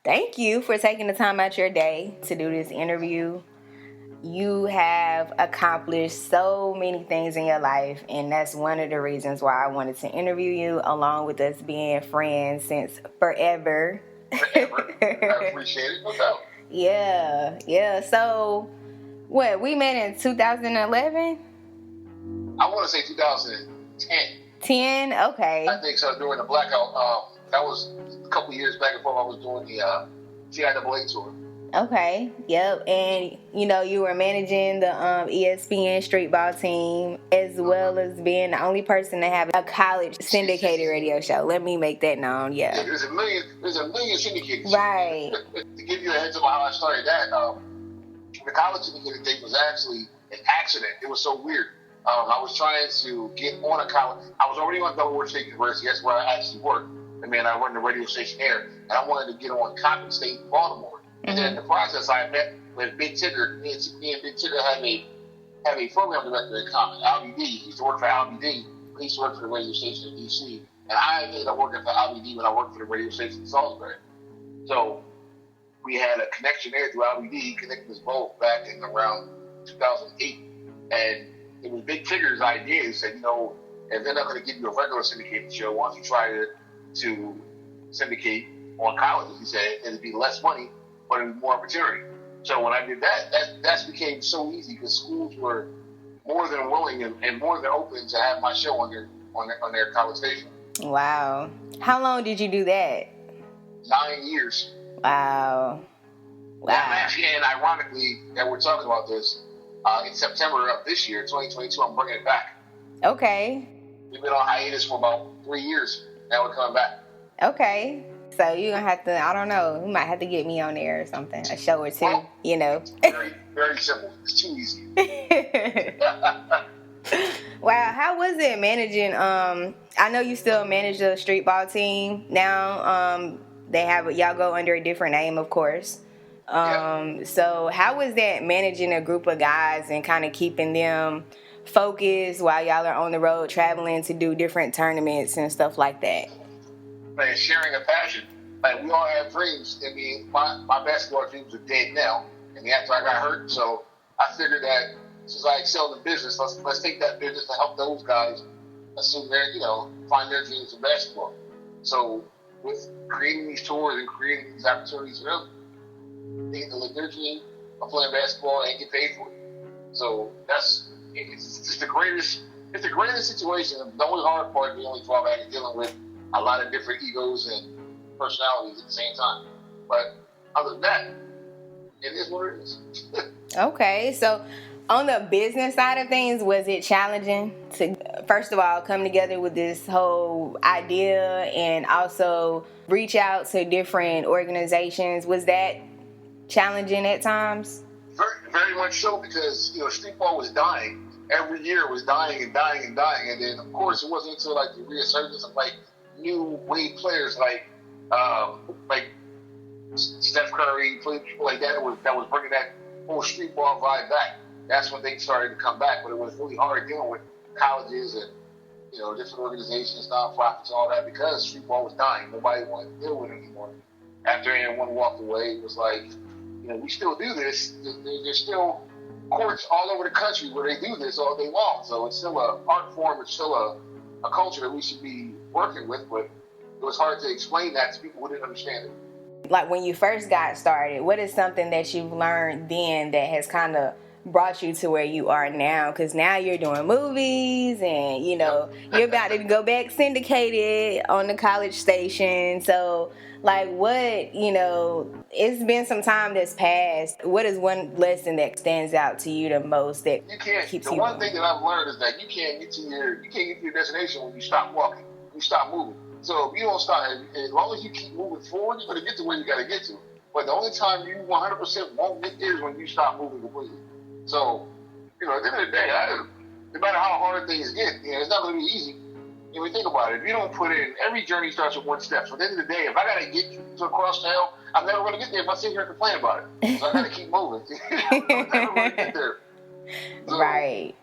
Thank you for taking the time out your day to do this interview. You have accomplished so many things in your life, and that's one of the reasons why I wanted to interview you, along with us being friends since forever. Forever. I appreciate it, no doubt. Yeah. So, what, we met in 2011? I want to say 2010. 10? Okay. I think so, during the blackout. That was a couple years back before I was doing the CIAA tour. Okay, yep. And, you were managing the ESPN Streetball team, as well as being the only person to have a college syndicated radio show. Let me make that known, yeah. There's a million syndicated. Right. To give you a heads up on how I started that, the college syndicated thing was actually an accident. It was so weird. I was trying to get on a college. I was already on Delaware State University. That's where I actually work. And then I run the radio station there. And I wanted to get on Coppin State in Baltimore. And then in the process, I met with Big Tigger. Me and Big Tigger have a program director in common, LBD. He used to work for LBD, but he used to work for the radio station in D.C. And I ended up working for LBD when I worked for the radio station in Salisbury. So we had a connection there through LBD. He connected us both back in around 2008. And it was Big Tigger's idea. He said, if they're not going to give you a regular syndicated show, why don't you try to syndicate on colleges? He said it'd be less money, but it'd be more opportunity. So when I did that became so easy because schools were more than willing and more than open to have my show on their college station. Wow. How long did you do that? 9 years. Wow. Actually, and ironically, that we're talking about this, in September of this year, 2022, I'm bringing it back. Okay. We've been on hiatus for about 3 years. Now we're coming back. Okay. So you're going to have to, I don't know, you might have to get me on there or something, a show or two, Very, very simple. It's too easy. Wow, how was it managing, I know you still manage the streetball team now, y'all go under a different name, of course. So how was that managing a group of guys and kind of keeping them focused while y'all are on the road traveling to do different tournaments and stuff like that? Man, sharing a passion. Like, we all have dreams. I mean, my basketball dreams are dead now. And after I got hurt, so I figured that since I excel in business, let's take that business to help those guys assume find their dreams in basketball. So with creating these tours and creating these opportunities for them, they get to live their dream of playing basketball and get paid for it. So it's the greatest situation. The only hard part, the only drawback is dealing with a lot of different egos and personalities at the same time. But other than that, it is what it is. Okay, so on the business side of things, was it challenging to, first of all, come together with this whole idea and also reach out to different organizations? Was that challenging at times? Very, very much so, because streetball was dying. Every year it was dying and dying and dying, and then of course it wasn't until like the resurgence of like new wave players like Steph Curry, people like that was bringing that whole streetball vibe back. That's when things started to come back, but it was really hard dealing with colleges and different organizations, nonprofits, all that, because streetball was dying. Nobody wanted to deal with it anymore. After anyone walked away, it was like, we still do this. There's still courts all over the country where they do this all day long. So it's still an art form. It's still a culture that we should be working with, but it was hard to explain that to people who didn't understand it. Like, when you first got started, what is something that you've learned then that has kind of brought you to where you are now? Because now you're doing movies and, you're about to go back syndicated on the college station. So, like, what, it's been some time that's passed. What is one lesson that stands out to you the most that keeps you The one thing that I've learned is that you can't get to your destination when you stop walking, you stop moving. So if you don't stop, as long as you keep moving forward, you're going to get to where you got to get to. But the only time you 100% won't get there is when you stop moving completely. So, at the end of the day, no matter how hard things get, it's not going to be easy. When you think about it, if you don't put in, every journey starts with one step. So at the end of the day, if I got to get to across town, I'm never going to get there if I sit here and complain about it. So I got to keep moving. I'm never going to get there. So, right.